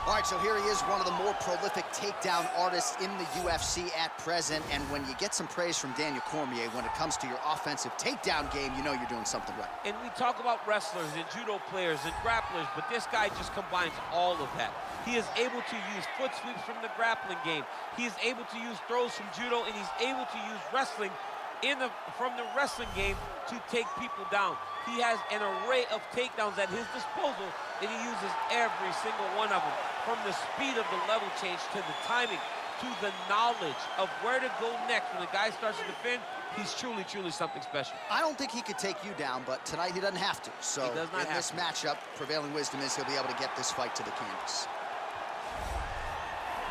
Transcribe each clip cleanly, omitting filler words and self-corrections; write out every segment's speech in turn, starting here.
All right, so here he is, one of the more prolific takedown artists in the UFC at present. And when you get some praise from Daniel Cormier, when it comes to your offensive takedown game, you know you're doing something right. And we talk about wrestlers and judo players and grapplers, but this guy just combines all of that. He is able to use foot sweeps from the grappling game. He is able to use throws from judo, and he's able to use wrestling from the wrestling game to take people down. He has an array of takedowns at his disposal, and he uses every single one of them. From the speed of the level change to the timing to the knowledge of where to go next when the guy starts to defend, he's truly, truly something special. I don't think he could take you down, but tonight he doesn't have to. So he does not in this matchup, prevailing wisdom is he'll be able to get this fight to the canvas.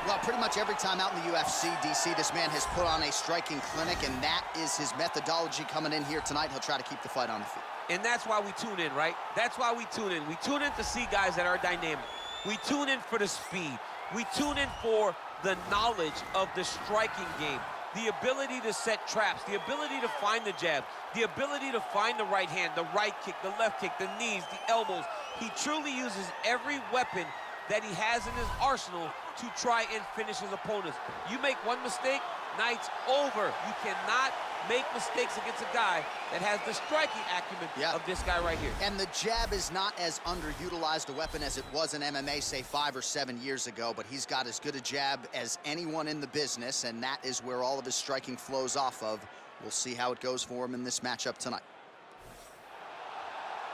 Well, pretty much every time out in the UFC, DC, this man has put on a striking clinic, and that is his methodology coming in here tonight. He'll try to keep the fight on the feet. And that's why we tune in, right? That's why we tune in. We tune in to see guys that are dynamic. We tune in for the speed. We tune in for the knowledge of the striking game, the ability to set traps, the ability to find the jab, the ability to find the right hand, the right kick, the left kick, the knees, the elbows. He truly uses every weapon that he has in his arsenal to try and finish his opponents. You make one mistake, night's over. You cannot make mistakes against a guy that has the striking acumen of this guy right here. And the jab is not as underutilized a weapon as it was in MMA, say 5 or 7 years ago, but he's got as good a jab as anyone in the business, and that is where all of his striking flows off of. We'll see how it goes for him in this matchup tonight.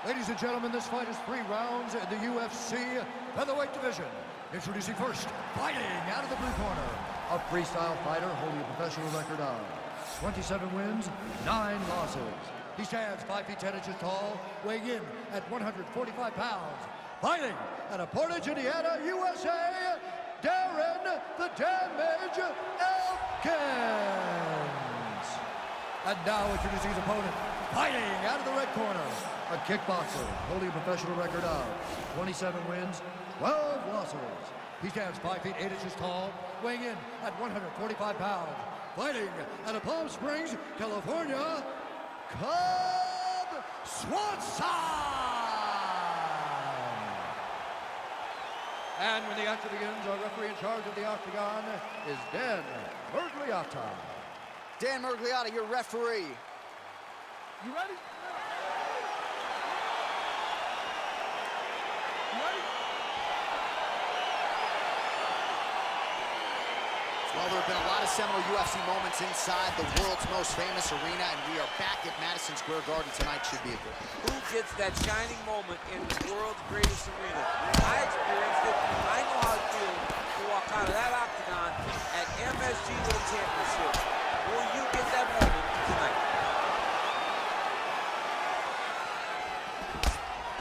Ladies and gentlemen, this fight is 3 rounds in the UFC featherweight division. Introducing first, fighting out of the blue corner, a freestyle fighter holding a professional record of 27 wins, 9 losses. He stands 5 feet 10 inches tall, weighing in at 145 pounds. Fighting out of Portage, Indiana, USA, Darren the Damage Elkins. And now introducing his opponent, fighting out of the red corner, a kickboxer holding a professional record of 27 wins, 12 losses. He stands 5 feet 8 inches tall, weighing in at 145 pounds. Fighting out of Palm Springs, California, Cub Swanson! And when the action begins, our referee in charge of the octagon is Dan Mergliata. Dan Mergliata, your referee. You ready? Well, there have been a lot of seminal UFC moments inside the world's most famous arena, and we are back at Madison Square Garden tonight. Should be a good one. Who gets that shining moment in the world's greatest arena? I experienced it, and I know how it feels to walk out of that octagon at MSG World Championship. Will you get that moment tonight?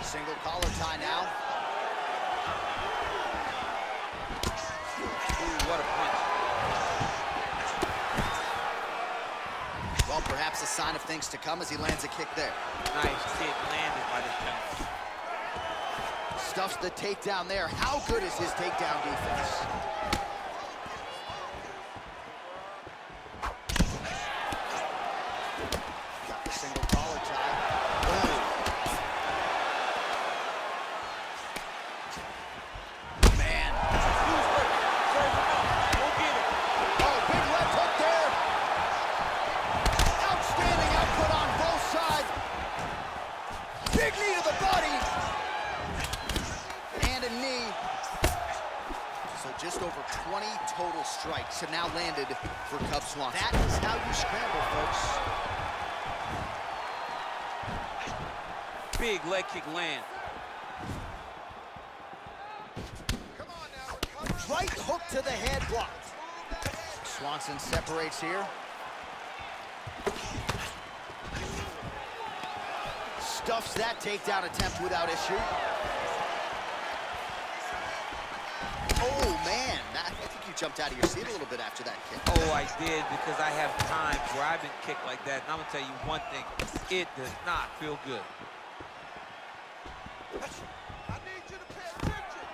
Single collar tie now. Ooh, what a punch. Well, perhaps a sign of things to come as he lands a kick there. Nice kick landed by the judge. Stuffs the takedown there. How good is his takedown defense? Got the single collar tie. Oh. Man. Go get it. Oh, big left hook there. Outstanding output on both sides. Big knee to the body. And a knee. So just over 20 total strikes have now landed for Cub Swanson. That is how you scramble, folks. Big leg kick land. Right hook to the head blocked. Swanson separates here. Stuffs that takedown attempt without issue. Oh, man. I think you jumped out of your seat a little bit after that kick. Oh, I did, because I have times where I've been kicked like that. And I'm going to tell you one thing. It does not feel good. I need you to pay attention.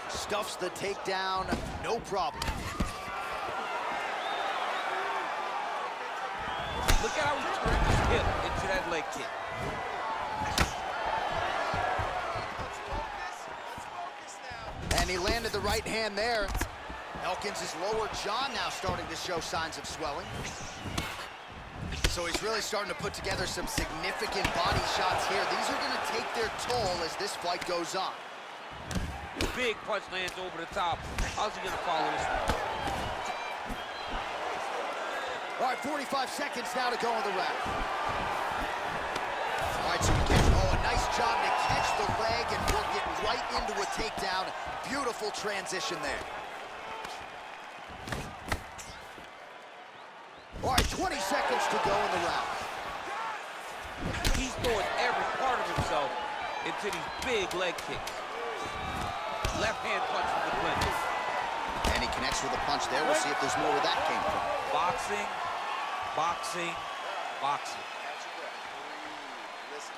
Stuffs the takedown, no problem. Look at how he turned his hip into that leg kick. And he landed the right hand there. Elkins' lower jaw now starting to show signs of swelling. So he's really starting to put together some significant body shots here. These are going to take their toll as this fight goes on. Big punch lands over the top. How's he going to follow this one? All right, 45 seconds now to go in the round. All right, so we catch, a nice job to catch the leg and work it right into a takedown. Beautiful transition there. All right, 20 seconds to go in the round. He's throwing every part of himself into these big leg kicks. Left hand punch from the clinch. And he connects with a punch there. We'll see if there's more where that came from. Boxing, boxing, boxing. Catch your breath. Breathe. Listen,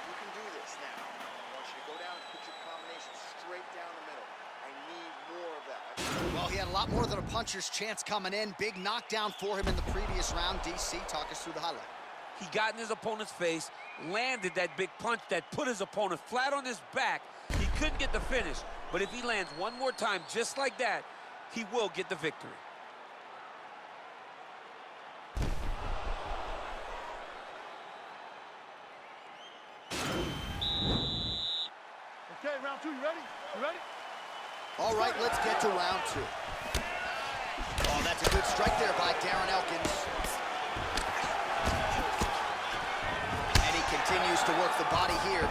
you can do this now. I want you to go down and put your combination straight down the middle. I need more of that. Well, he had a lot more than a puncher's chance coming in. Big knockdown for him in the previous round. DC, talk us through the highlight. He got in his opponent's face, landed that big punch that put his opponent flat on his back. He couldn't get the finish, but if he lands one more time just like that, he will get the victory. Okay, round two, you ready? You ready? All right, let's get to round two. Oh, that's a good strike there by Darren Elkins. And he continues to work the body here.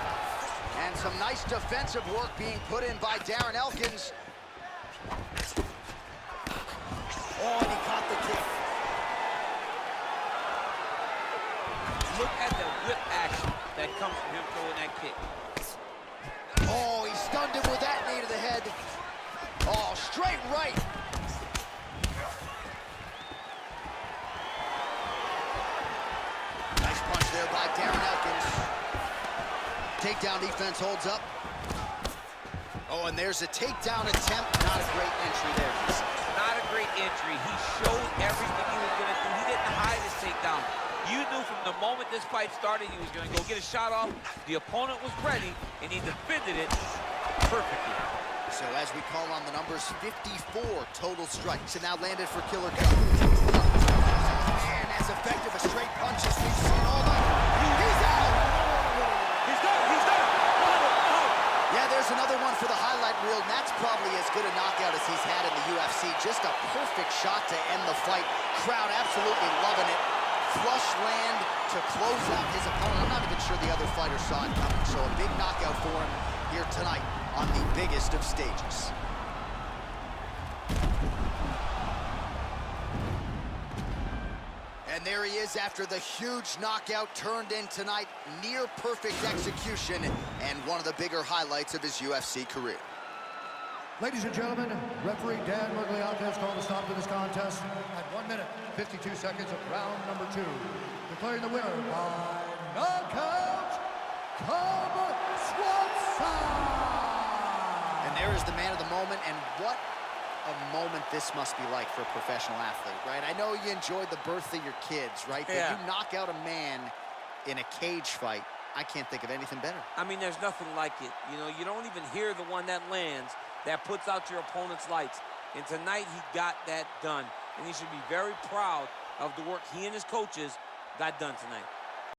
And some nice defensive work being put in by Darren Elkins. Oh, and he caught the kick. Look at the whip action that comes from him throwing that kick. Oh, he stunned him with that knee to the head. Oh, straight right. Nice punch there by Darren Elkins. Takedown defense holds up. Oh, and there's a takedown attempt. Not a great entry there. Not a great entry. He showed everything he was going to do. He didn't hide his takedown. You knew from the moment this fight started he was going to go get a shot off. The opponent was ready, and he defended it perfectly. So as we call on the numbers, 54 total strikes, and now landed for Killer Cub. And as effective a straight punch as we've seen all night. He's out! He's done! He's done! Yeah, there's another one for the highlight reel, and that's probably as good a knockout as he's had in the UFC. Just a perfect shot to end the fight. Crowd absolutely loving it. Flush land to close out his opponent. I'm not even sure the other fighter saw it coming, so a big knockout for him here tonight on the biggest of stages. And there he is after the huge knockout turned in tonight. Near perfect execution and one of the bigger highlights of his UFC career. Ladies and gentlemen, referee Dan Murgliata has called a stop to this contest at 1 minute, 52 seconds of round number 2. Declaring the winner by knockout, Cub Swanson! And there is the man of the moment, and what a moment this must be like for a professional athlete, right? I know you enjoyed the birth of your kids, right? Yeah. But you knock out a man in a cage fight, I can't think of anything better. I mean, there's nothing like it. You know, you don't even hear the one that lands that puts out your opponent's lights. And tonight, he got that done. And he should be very proud of the work he and his coaches got done tonight.